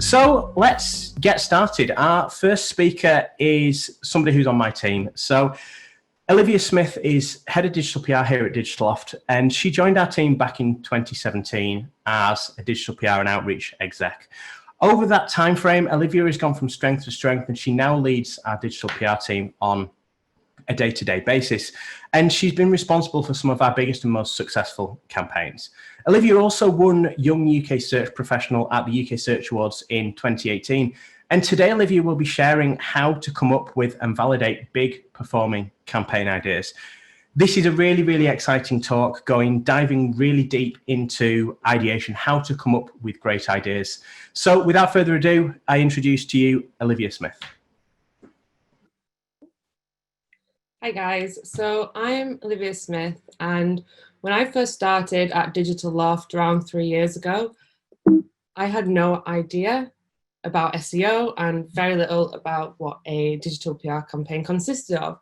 So let's get started. Our first speaker is somebody who's on my team. So Olivia Smith is head of digital PR here at Digitaloft, and she joined our team back in 2017 as a digital PR and outreach exec. Over that time frame, Olivia has gone from strength to strength, and she now leads our digital PR team on a day-to-day basis. And she's been responsible for some of our biggest and most successful campaigns. Olivia also won Young UK Search Professional at the UK Search Awards in 2018. And today, Olivia will be sharing how to come up with and validate big performing campaign ideas. This is a really, really exciting talk, diving really deep into ideation, how to come up with great ideas. So without further ado, I introduce to you Olivia Smith. Hi guys, so I'm Olivia Smith, and when I first started at Digitaloft around 3 years ago, I had no idea about SEO and very little about what a digital PR campaign consisted of.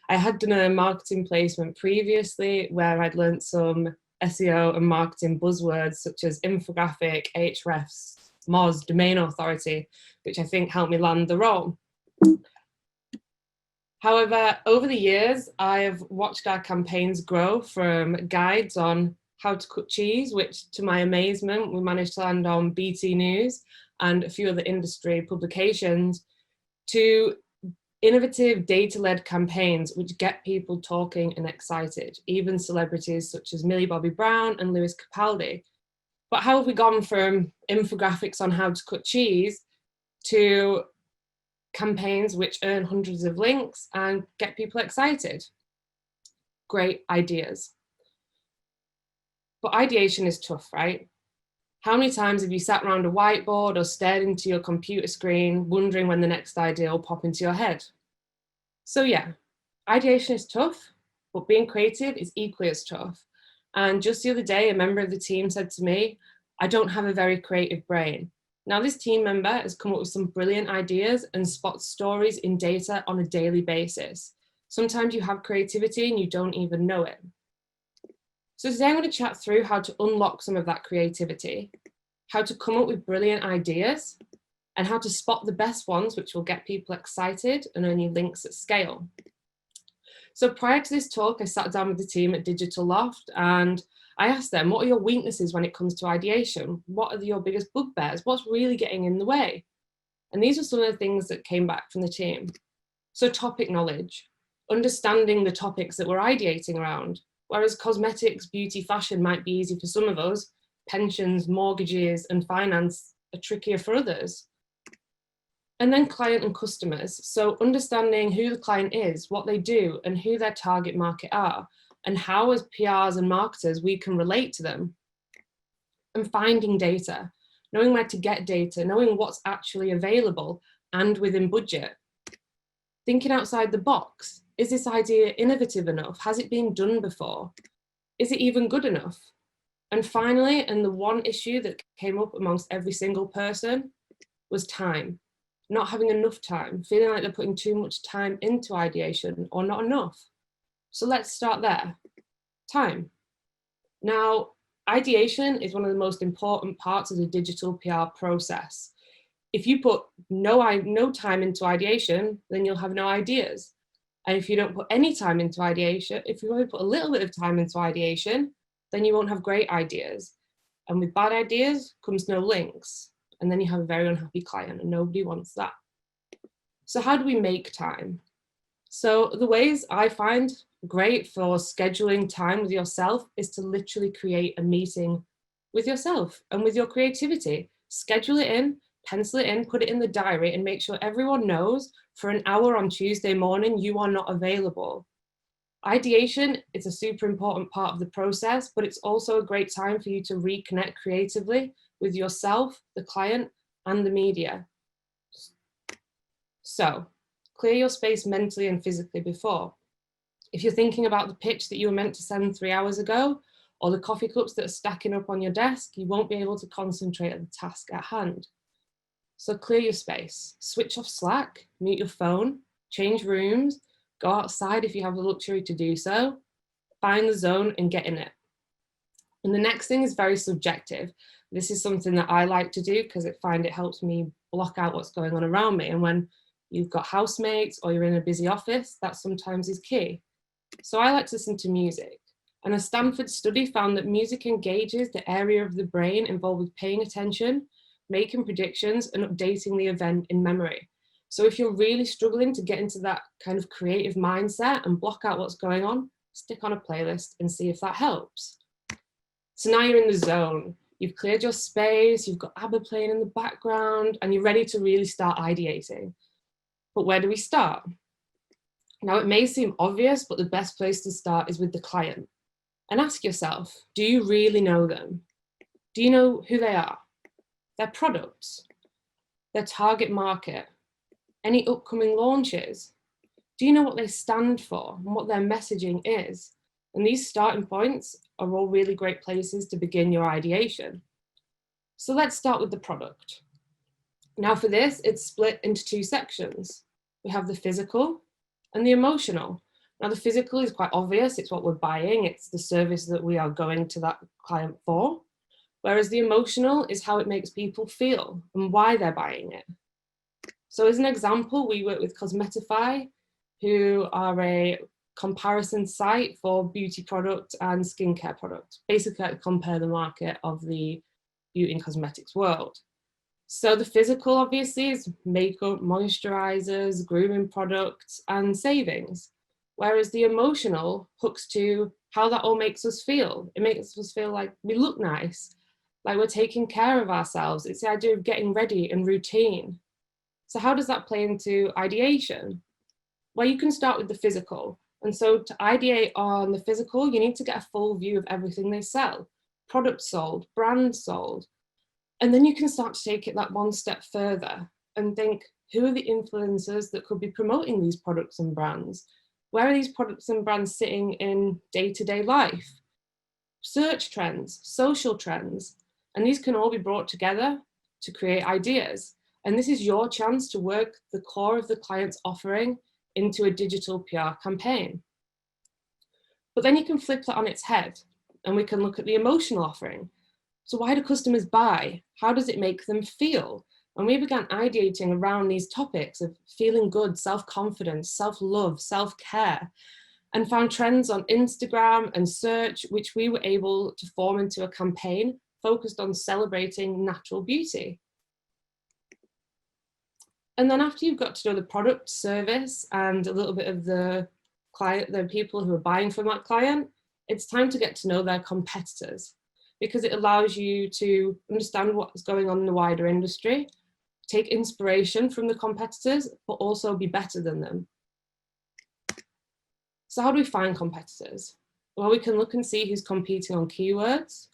I had done a marketing placement previously where I'd learned some SEO and marketing buzzwords such as infographic, Ahrefs, Moz, domain authority, which I think helped me land the role. However, over the years, I've watched our campaigns grow from guides on how to cut cheese, which to my amazement, we managed to land on BT News and a few other industry publications, to innovative data-led campaigns which get people talking and excited, even celebrities such as Millie Bobby Brown and Lewis Capaldi. But how have we gone from infographics on how to cut cheese to campaigns which earn hundreds of links and get people excited? Great ideas. But ideation is tough, right? How many times have you sat around a whiteboard or stared into your computer screen wondering when the next idea will pop into your head? So yeah, ideation is tough, but being creative is equally as tough. And just the other day, a member of the team said to me, "I don't have a very creative brain." Now, this team member has come up with some brilliant ideas and spots stories in data on a daily basis. Sometimes you have creativity and you don't even know it. So today I'm going to chat through how to unlock some of that creativity, how to come up with brilliant ideas, and how to spot the best ones which will get people excited and earn you links at scale. So prior to this talk, I sat down with the team at Digitaloft and I asked them, what are your weaknesses when it comes to ideation? What are your biggest bugbears? What's really getting in the way? And these were some of the things that came back from the team. So topic knowledge, understanding the topics that we're ideating around. Whereas cosmetics, beauty, fashion might be easy for some of us, pensions, mortgages, and finance are trickier for others. And then client and customers. So understanding who the client is, what they do, and who their target market are, and how as PRs and marketers we can relate to them. And finding data, knowing where to get data, knowing what's actually available and within budget. Thinking outside the box. Is this idea innovative enough? Has it been done before? Is it even good enough? And finally, and the one issue that came up amongst every single person was time. Not having enough time, feeling like they're putting too much time into ideation or not enough. So let's start there. Time. Now, ideation is one of the most important parts of the digital PR process. If you put no time into ideation, then you'll have no ideas. And if you don't put any time into ideation, if you only put a little bit of time into ideation, then you won't have great ideas. And with bad ideas comes no links. And then you have a very unhappy client and nobody wants that. So how do we make time? So the ways I find great for scheduling time with yourself is to literally create a meeting with yourself and with your creativity. Schedule it in, pencil it in, put it in the diary and make sure everyone knows for an hour on Tuesday morning you are not available. Ideation is a super important part of the process, but it's also a great time for you to reconnect creatively with yourself, the client, and the media. So, clear your space mentally and physically before. If you're thinking about the pitch that you were meant to send 3 hours ago, or the coffee cups that are stacking up on your desk, you won't be able to concentrate on the task at hand. So clear your space, switch off Slack, mute your phone, change rooms, go outside if you have the luxury to do so, find the zone and get in it. And the next thing is very subjective. This is something that I like to do because I find it helps me block out what's going on around me. And when you've got housemates or you're in a busy office, that sometimes is key. So I like to listen to music. And a Stanford study found that music engages the area of the brain involved with paying attention, making predictions, and updating the event in memory. So if you're really struggling to get into that kind of creative mindset and block out what's going on, stick on a playlist and see if that helps. So now you're in the zone. You've cleared your space, you've got ABBA playing in the background, and you're ready to really start ideating. But where do we start? Now, it may seem obvious, but the best place to start is with the client. And ask yourself, do you really know them? Do you know who they are? Their products? Their target market? Any upcoming launches? Do you know what they stand for and what their messaging is? And these starting points are all really great places to begin your ideation. So let's start with the product. Now for this, it's split into two sections. We have the physical and the emotional. Now the physical is quite obvious, it's what we're buying, it's the service that we are going to that client for. Whereas the emotional is how it makes people feel and why they're buying it. So as an example, we work with Cosmetify, who are a comparison site for beauty product and skincare products. Basically, I compare the market of the beauty and cosmetics world. So the physical obviously is makeup, moisturizers, grooming products, and savings. Whereas the emotional hooks to how that all makes us feel. It makes us feel like we look nice, like we're taking care of ourselves. It's the idea of getting ready and routine. So how does that play into ideation? Well, you can start with the physical. And so to ideate on the physical, you need to get a full view of everything they sell, products sold, brands sold. And then you can start to take it that one step further and think, who are the influencers that could be promoting these products and brands? Where are these products and brands sitting in day-to-day life? Search trends, social trends, and these can all be brought together to create ideas. And this is your chance to work the core of the client's offering into a digital PR campaign. But then you can flip that on its head and we can look at the emotional offering. So why do customers buy? How does it make them feel? And we began ideating around these topics of feeling good, self-confidence, self-love, self-care, and found trends on Instagram and search, which we were able to form into a campaign focused on celebrating natural beauty. And then after you've got to know the product, service, and a little bit of the client, the people who are buying from that client, it's time to get to know their competitors, because it allows you to understand what's going on in the wider industry, take inspiration from the competitors, but also be better than them. So how do we find competitors? Well, we can look and see who's competing on keywords.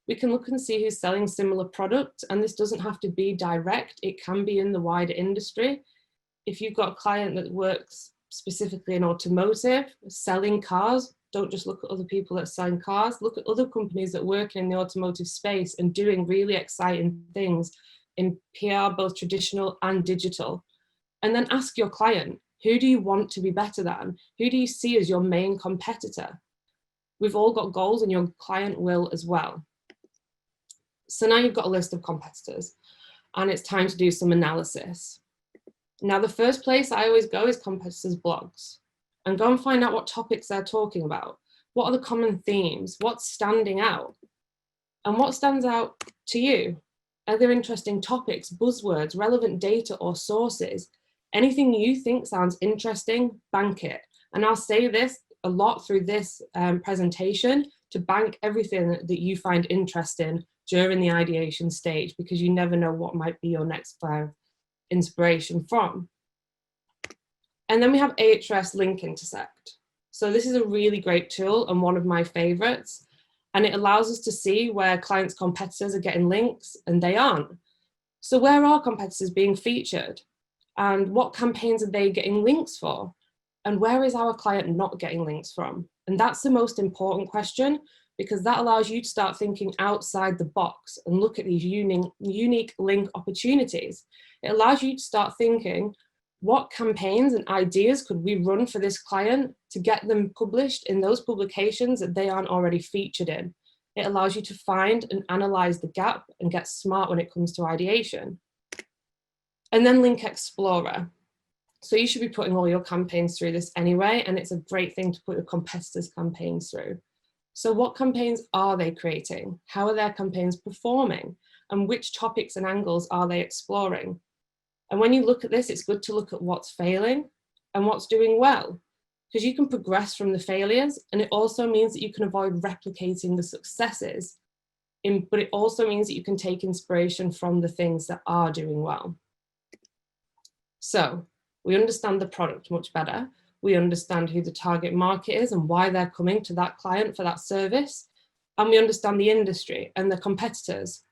We can look and see who's selling similar products, and this doesn't have to be direct, it can be in the wider industry. If you've got a client that works specifically in automotive, selling cars, don't just look at other people that are selling cars, look at other companies that work in the automotive space and doing really exciting things in PR, both traditional and digital. And then ask your client, who do you want to be better than? Who do you see as your main competitor? We've all got goals and your client will as well. So now you've got a list of competitors and it's time to do some analysis. Now, the first place I always go is competitors' blogs and go and find out what topics they're talking about. What are the common themes? What's standing out? And what stands out to you? Are there interesting topics, buzzwords, relevant data or sources? Anything you think sounds interesting, bank it. And I'll say this a lot through this presentation, to bank everything that you find interesting during the ideation stage, because you never know what might be your next inspiration from. And then we have Ahrefs Link Intersect. So this is a really great tool and one of my favorites. And it allows us to see where clients' competitors are getting links and they aren't. So where are competitors being featured? And what campaigns are they getting links for? And where is our client not getting links from? And that's the most important question, because that allows you to start thinking outside the box and look at these unique link opportunities. It allows you to start thinking, what campaigns and ideas could we run for this client to get them published in those publications that they aren't already featured in? It allows you to find and analyze the gap and get smart when it comes to ideation. And then Link Explorer. So you should be putting all your campaigns through this anyway, and it's a great thing to put your competitors' campaigns through. So what campaigns are they creating? How are their campaigns performing? And which topics and angles are they exploring? And when you look at this, it's good to look at what's failing and what's doing well, because you can progress from the failures, and it also means that you can avoid replicating the successes, but it also means that you can take inspiration from the things that are doing well. So we understand the product much better. We understand who the target market is and why they're coming to that client for that service. And we understand the industry and the competitors.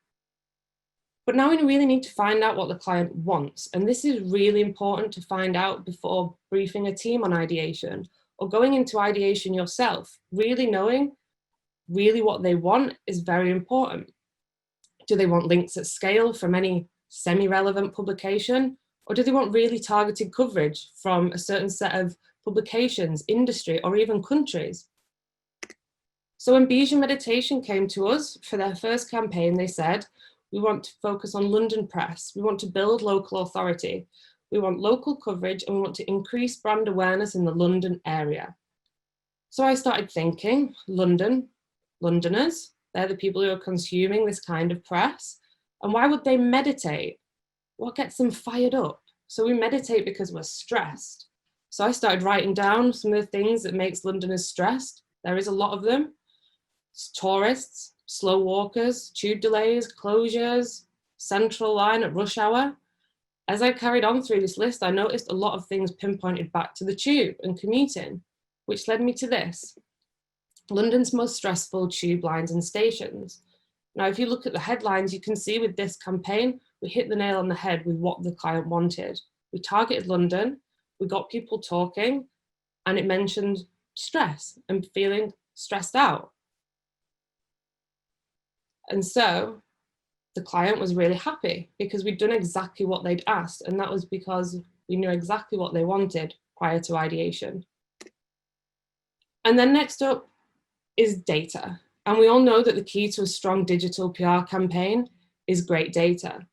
But now we really need to find out what the client wants. And this is really important to find out before briefing a team on ideation or going into ideation yourself. Really knowing really what they want is very important. Do they want links at scale from any semi-relevant publication? Or do they want really targeted coverage from a certain set of publications, industry, or even countries? So when Bijou Meditation came to us for their first campaign, they said, we want to focus on London press. We want to build local authority. We want local coverage, and we want to increase brand awareness in the London area. So I started thinking, London, Londoners, they're the people who are consuming this kind of press. And why would they meditate? What gets them fired up? So we meditate because we're stressed. So I started writing down some of the things that makes Londoners stressed. There is a lot of them. It's tourists, slow walkers, tube delays, closures, central line at rush hour. As I carried on through this list, I noticed a lot of things pinpointed back to the tube and commuting, which led me to this. London's most stressful tube lines and stations. Now, if you look at the headlines, you can see with this campaign, we hit the nail on the head with what the client wanted. We targeted London, we got people talking, and it mentioned stress and feeling stressed out. And so the client was really happy because we'd done exactly what they'd asked, and that was because we knew exactly what they wanted prior to ideation. And then next up is data. And we all know that the key to a strong digital PR campaign is great data.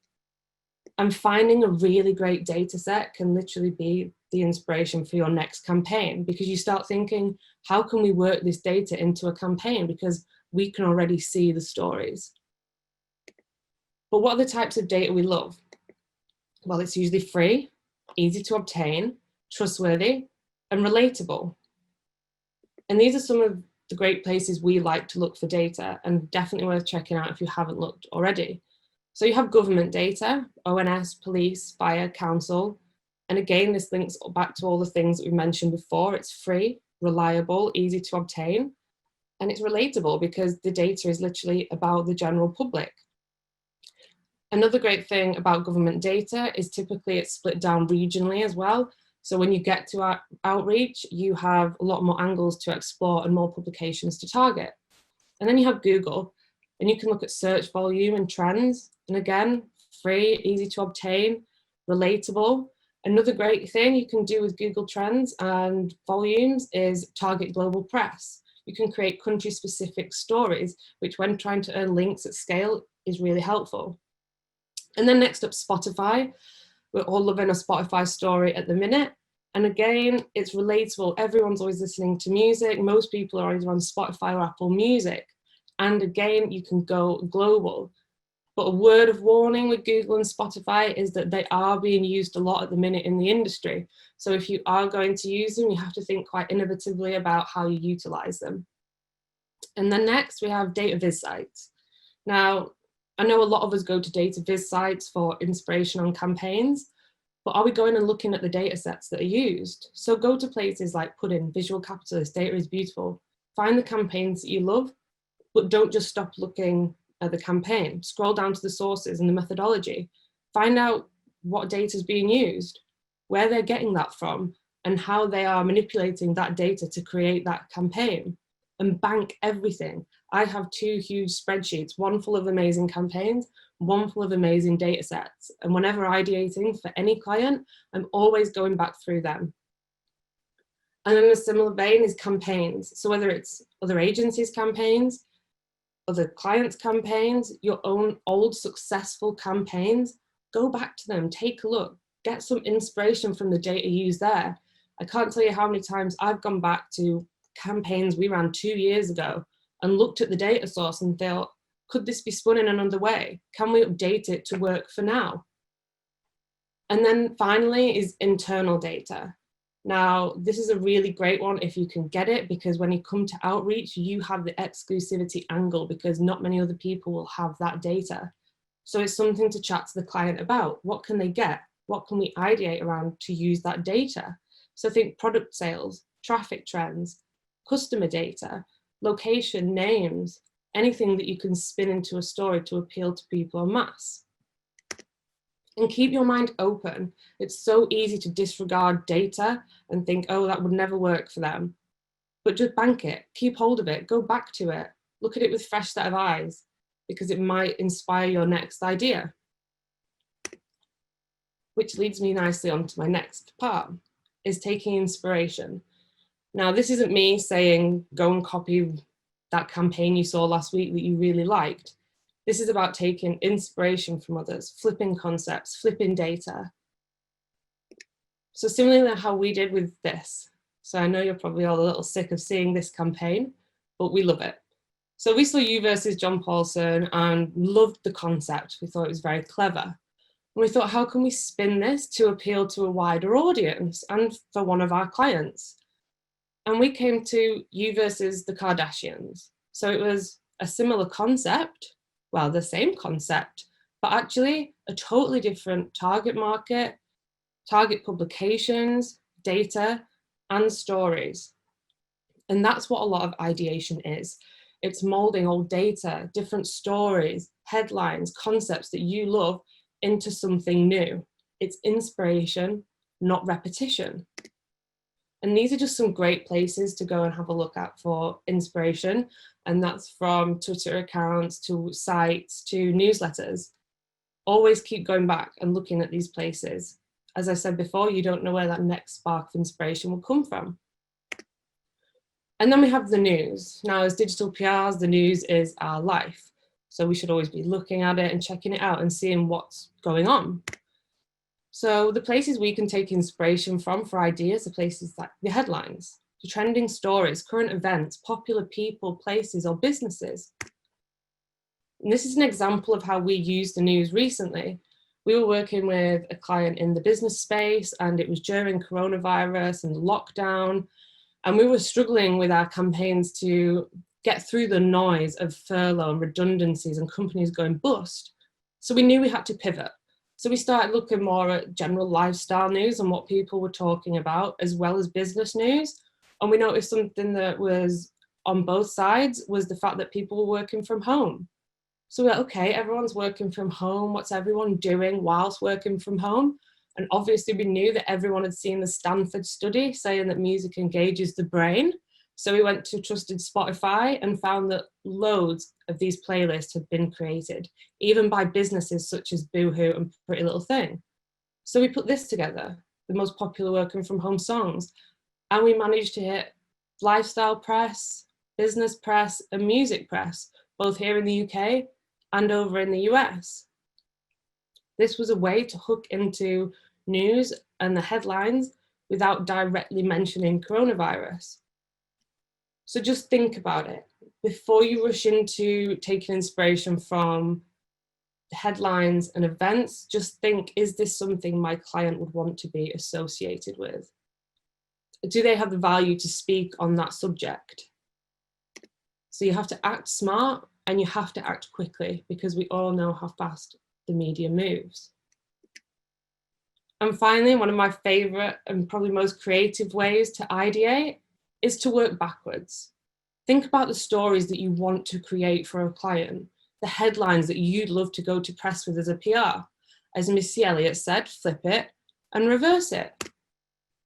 And finding a really great data set can literally be the inspiration for your next campaign, because you start thinking, how can we work this data into a campaign? Because we can already see the stories. But what are the types of data we love? Well, it's usually free, easy to obtain, trustworthy, and relatable. And these are some of the great places we like to look for data, and definitely worth checking out if you haven't looked already. So you have government data, ONS, police, fire, council. And again, this links back to all the things that we mentioned before. It's free, reliable, easy to obtain, and it's relatable because the data is literally about the general public. Another great thing about government data is typically it's split down regionally as well. So when you get to our outreach, you have a lot more angles to explore and more publications to target. And then you have Google, and you can look at search volume and trends. And again, free, easy to obtain, relatable. Another great thing you can do with Google Trends and volumes is target global press. You can create country-specific stories, which when trying to earn links at scale is really helpful. And then next up, Spotify. We're all loving a Spotify story at the minute. And again, it's relatable. Everyone's always listening to music. Most people are either on Spotify or Apple Music. And again, you can go global. But a word of warning with Google and Spotify is that they are being used a lot at the minute in the industry. So if you are going to use them, you have to think quite innovatively about how you utilize them. And then next, we have data viz sites. Now, I know a lot of us go to data viz sites for inspiration on campaigns, but are we going and looking at the data sets that are used? So go to places like Puddin, Visual Capitalist, Data is Beautiful. Find the campaigns that you love, but don't just stop looking at the campaign. Scroll down to the sources and the methodology. Find out what data is being used, where they're getting that from, and how they are manipulating that data to create that campaign. And bank everything. I have 2 huge spreadsheets, one full of amazing campaigns, one full of amazing data sets. And whenever ideating for any client, I'm always going back through them. And in a similar vein is campaigns. So whether it's other agencies' campaigns, other clients' campaigns, your own old successful campaigns, go back to them, take a look, get some inspiration from the data used there. I can't tell you how many times I've gone back to campaigns we ran 2 years ago and looked at the data source and thought, could this be spun in another way? Can we update it to work for now? And then finally is internal data. Now, this is a really great one if you can get it, because when you come to outreach, you have the exclusivity angle because not many other people will have that data. So it's something to chat to the client about. What can they get? What can we ideate around to use that data? So think product sales, traffic trends, customer data, location, names, anything that you can spin into a story to appeal to people en masse. And keep your mind open. It's so easy to disregard data and think, oh, that would never work for them. But just bank it, keep hold of it, go back to it, look at it with a fresh set of eyes, because it might inspire your next idea. Which leads me nicely on to my next part, is taking inspiration. Now, this isn't me saying, go and copy that campaign you saw last week that you really liked. This is about taking inspiration from others, flipping concepts, flipping data. So similarly to how we did with this. So I know you're probably all a little sick of seeing this campaign, but we love it. So we saw You versus John Paulson and loved the concept. We thought it was very clever. And we thought, how can we spin this to appeal to a wider audience and for one of our clients? And we came to You versus the Kardashians. So it was a similar concept, well, the same concept, but actually a totally different target market, target publications, data, and stories. And that's what a lot of ideation is. It's molding old data, different stories, headlines, concepts that you love into something new. It's inspiration, not repetition. And these are just some great places to go and have a look at for inspiration. And that's from Twitter accounts to sites to newsletters. Always keep going back and looking at these places. As I said before, you don't know where that next spark of inspiration will come from. And then we have the news. Now, as digital PRs, the news is our life. So we should always be looking at it and checking it out and seeing what's going on. So the places we can take inspiration from for ideas are places like the headlines, the trending stories, current events, popular people, places, or businesses. And this is an example of how we use the news recently. We were working with a client in the business space, and it was during coronavirus and lockdown, and we were struggling with our campaigns to get through the noise of furlough and redundancies and companies going bust. So we knew we had to pivot. So we started looking more at general lifestyle news and what people were talking about, as well as business news. And we noticed something that was on both sides was the fact that people were working from home. So we're like, okay, everyone's working from home. What's everyone doing whilst working from home? And obviously we knew that everyone had seen the Stanford study saying that music engages the brain. So we went to trusted Spotify and found that loads of these playlists had been created, even by businesses such as Boohoo and Pretty Little Thing. So we put this together, the most popular working from home songs, and we managed to hit lifestyle press, business press, and music press, both here in the UK and over in the US. This was a way to hook into news and the headlines without directly mentioning coronavirus. So just think about it. Before you rush into taking inspiration from headlines and events, just think, is this something my client would want to be associated with? Do they have the value to speak on that subject? So you have to act smart and you have to act quickly, because we all know how fast the media moves. And finally, one of my favorite and probably most creative ways to ideate is to work backwards. Think about the stories that you want to create for a client, the headlines that you'd love to go to press with as a PR. As Missy Elliott said, flip it and reverse it.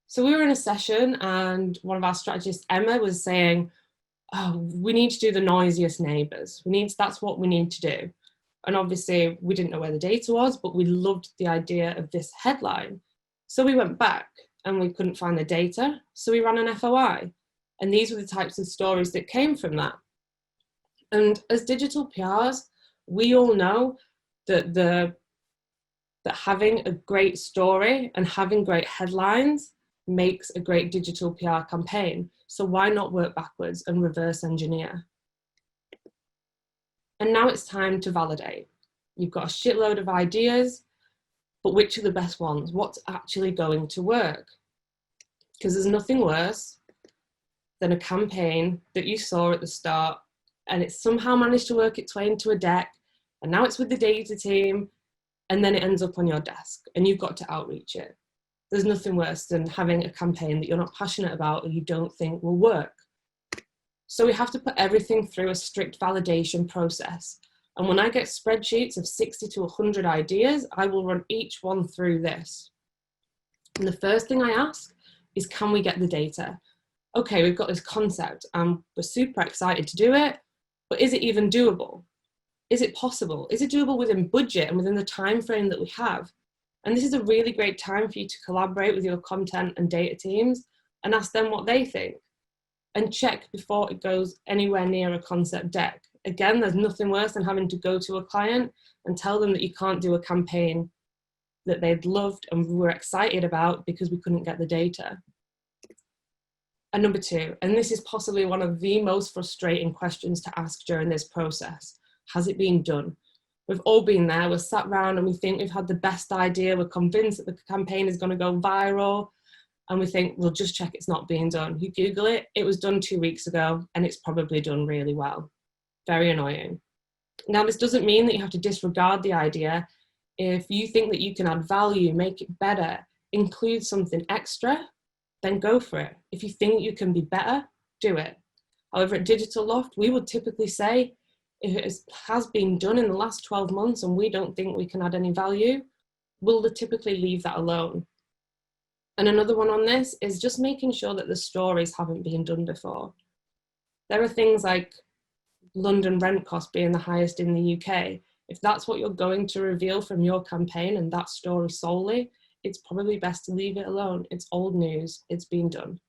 So we were in a session and one of our strategists, Emma, was saying, oh, we need to do the noisiest neighbours. That's what we need to do. And obviously we didn't know where the data was, but we loved the idea of this headline. So we went back and we couldn't find the data. So we ran an FOI. And these were the types of stories that came from that. And as digital PRs, we all know that that having a great story and having great headlines makes a great digital PR campaign. So why not work backwards and reverse engineer? And now it's time to validate. You've got a shitload of ideas, but which are the best ones? What's actually going to work? Because there's nothing worse than a campaign that you saw at the start and it somehow managed to work its way into a deck, and now it's with the data team, and then it ends up on your desk and you've got to outreach it. There's nothing worse than having a campaign that you're not passionate about or you don't think will work. So we have to put everything through a strict validation process. And when I get spreadsheets of 60 to 100 ideas, I will run each one through this. And the first thing I ask is, can we get the data? Okay, we've got this concept and we're super excited to do it, but is it even doable? Is it possible? Is it doable within budget and within the time frame that we have? And this is a really great time for you to collaborate with your content and data teams and ask them what they think. And check before it goes anywhere near a concept deck. Again, there's nothing worse than having to go to a client and tell them that you can't do a campaign that they'd loved and were excited about because we couldn't get the data. And number two, and this is possibly one of the most frustrating questions to ask during this process, has it been done? We've all been there, we're sat around and we think we've had the best idea, we're convinced that the campaign is going to go viral, and we think, we'll just check it's not being done. You Google it, it was done 2 weeks ago, and it's probably done really well. Very annoying. Now, this doesn't mean that you have to disregard the idea. If you think that you can add value, make it better, include something extra, then go for it. If you think you can be better, do it. However, at Digitaloft, we would typically say, if it has been done in the last 12 months and we don't think we can add any value, we'll typically leave that alone. And another one on this is just making sure that the stories haven't been done before. There are things like London rent cost being the highest in the UK. If that's what you're going to reveal from your campaign and that story solely, it's probably best to leave it alone. It's old news, it's been done.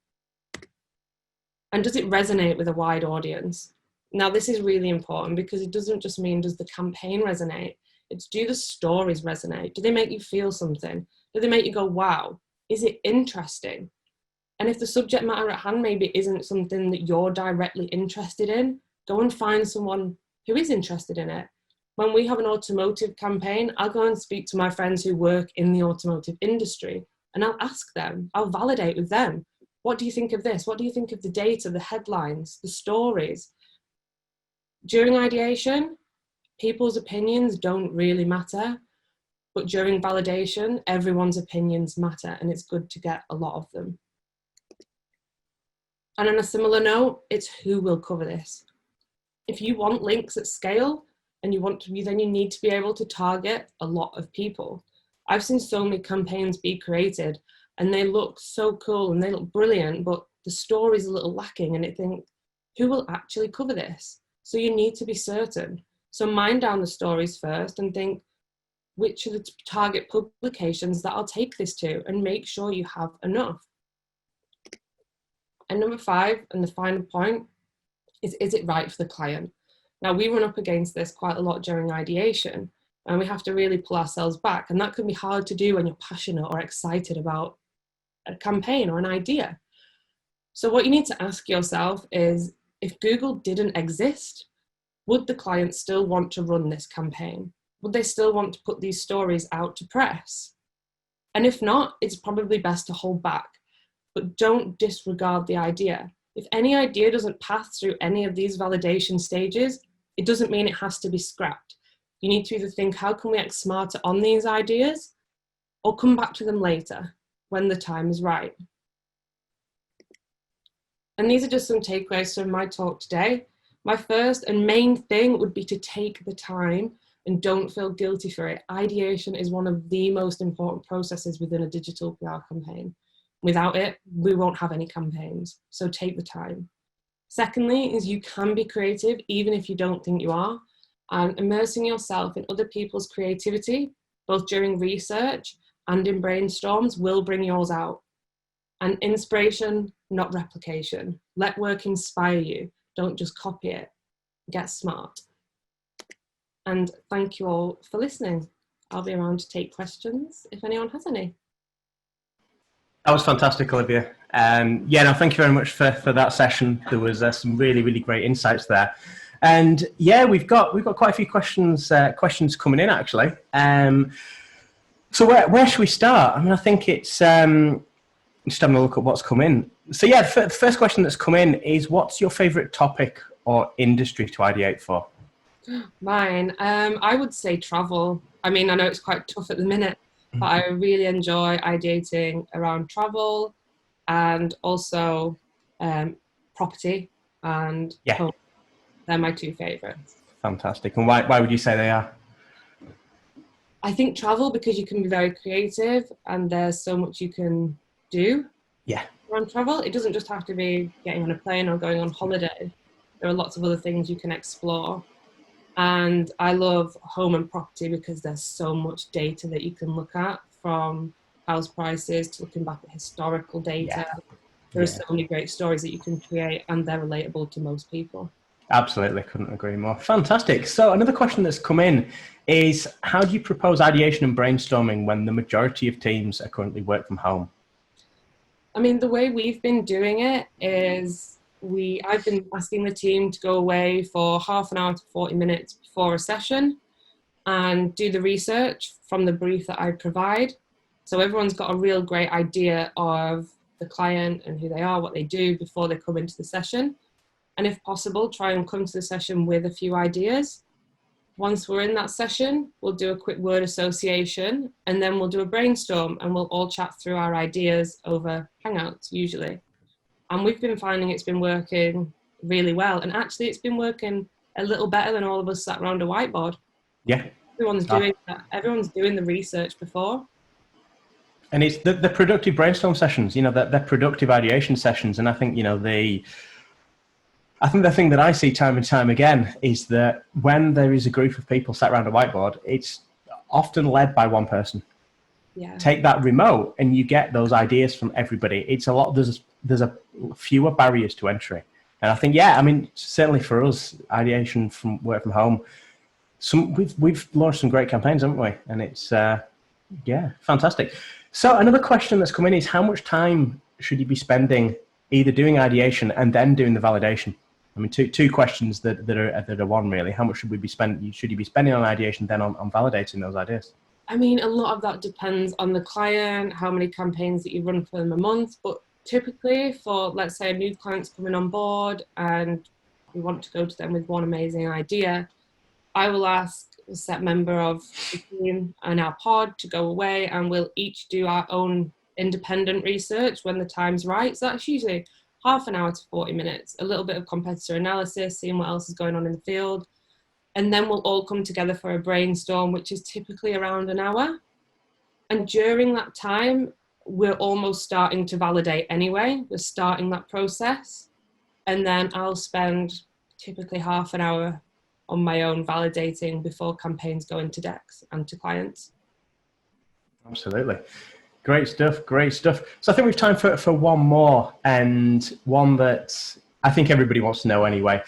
And does it resonate with a wide audience? Now, this is really important because it doesn't just mean does the campaign resonate, it's do the stories resonate? Do they make you feel something? Do they make you go, wow? Is it interesting? And if the subject matter at hand maybe isn't something that you're directly interested in, go and find someone who is interested in it. When we have an automotive campaign, I'll go and speak to my friends who work in the automotive industry and I'll ask them, I'll validate with them. What do you think of this? What do you think of the data, the headlines, the stories? During ideation, people's opinions don't really matter. But during validation, everyone's opinions matter and it's good to get a lot of them. And on a similar note, it's who will cover this. If you want links at scale and you want to, then you need to be able to target a lot of people. I've seen so many campaigns be created and they look so cool and they look brilliant, but the story's a little lacking and I think, who will actually cover this? So you need to be certain. So mine down the stories first and think, which are the target publications that I'll take this to, and make sure you have enough. And number 5, and the final point, is it right for the client? Now, we run up against this quite a lot during ideation, and we have to really pull ourselves back. And that can be hard to do when you're passionate or excited about a campaign or an idea. So what you need to ask yourself is, if Google didn't exist, would the client still want to run this campaign? Would they still want to put these stories out to press? And if not, it's probably best to hold back, but don't disregard the idea. If any idea doesn't pass through any of these validation stages, it doesn't mean it has to be scrapped. You need to either think, how can we act smarter on these ideas, or come back to them later when the time is right. And these are just some takeaways from my talk today. My first and main thing would be to take the time and don't feel guilty for it. Ideation is one of the most important processes within a digital PR campaign. Without it, we won't have any campaigns, so take the time. Secondly, is you can be creative even if you don't think you are, and immersing yourself in other people's creativity, both during research and in brainstorms, will bring yours out. And inspiration, not replication. Let work inspire you, don't just copy it. get smart. And thank you all for listening. I'll be around to take questions if anyone has any. That was fantastic, Olivia. Thank you very much for that session. There was some really, really great insights there. And yeah, we've got quite a few questions coming in actually. So where should we start? I mean, I think it's just having a look at what's come in. So yeah, the first question that's come in is, what's your favourite topic or industry to ideate for? Mine, I would say travel. I mean, I know it's quite tough at the minute, but I really enjoy ideating around travel and also property and home. They're my two favourites. Fantastic. And why would you say they are? I think travel, because you can be very creative and there's so much you can do around travel. It doesn't just have to be getting on a plane or going on holiday. There are lots of other things you can explore. And I love home and property because there's so much data that you can look at, from house prices to looking back at historical data. There are so many great stories that you can create, and they're relatable to most people. Absolutely, couldn't agree more. Fantastic. So another question that's come in is, how do you propose ideation and brainstorming when the majority of teams are currently work from home? I mean, the way we've been doing it is I've been asking the team to go away for half an hour to 40 minutes before a session and do the research from the brief that I provide. So everyone's got a real great idea of the client and who they are, what they do before they come into the session. And if possible, try and come to the session with a few ideas. Once we're in that session, we'll do a quick word association, and then we'll do a brainstorm, and we'll all chat through our ideas over Hangouts usually. And we've been finding it's been working really well. And actually it's been working a little better than all of us sat around a whiteboard. Yeah. Everyone's doing that. Everyone's doing the research before. And it's the productive brainstorm sessions, they're productive ideation sessions. And I think, I think the thing that I see time and time again is that when there is a group of people sat around a whiteboard, it's often led by one person. Yeah. Take that remote and you get those ideas from everybody. It's a lot, there's a fewer barriers to entry. And I think, certainly for us, ideation from work from home, we've launched some great campaigns, haven't we? And it's, fantastic. So another question that's come in is, how much time should you be spending either doing ideation and then doing the validation? I mean, two questions that are one really. How much should you be spending on ideation, then on validating those ideas? I mean, a lot of that depends on the client, how many campaigns that you run for them a month. But typically for, let's say, a new client's coming on board and we want to go to them with one amazing idea, I will ask a set member of the team and our pod to go away, and we'll each do our own independent research when the time's right. So that's usually half an hour to 40 minutes, a little bit of competitor analysis, seeing what else is going on in the field. And then we'll all come together for a brainstorm, which is typically around an hour. And during that time, we're almost starting to validate anyway. We're starting that process. And then I'll spend typically half an hour on my own validating before campaigns go into decks and to clients. Absolutely. Great stuff. So I think we've time for one more, and one that I think everybody wants to know anyway.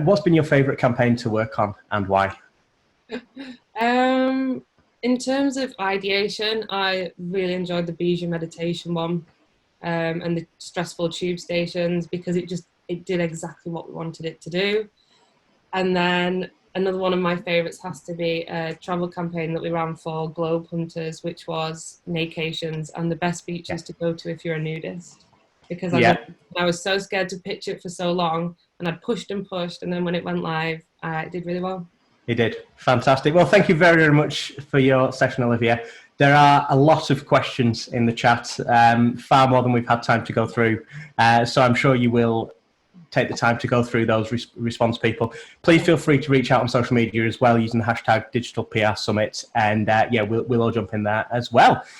What's been your favourite campaign to work on and why? In terms of ideation, I really enjoyed the Bijou meditation one and the stressful tube stations, because it did exactly what we wanted it to do. And then another one of my favourites has to be a travel campaign that we ran for Globe Hunters, which was Naycations and the best beaches to go to if you're a nudist. Because I was so scared to pitch it for so long, and I'd pushed and pushed, and then when it went live, it did really well. It did. Fantastic. Well, thank you very, very much for your session, Olivia. There are a lot of questions in the chat, far more than we've had time to go through. So I'm sure you will take the time to go through those response people. Please feel free to reach out on social media as well using the hashtag Digital PR Summit, and we'll all jump in there as well.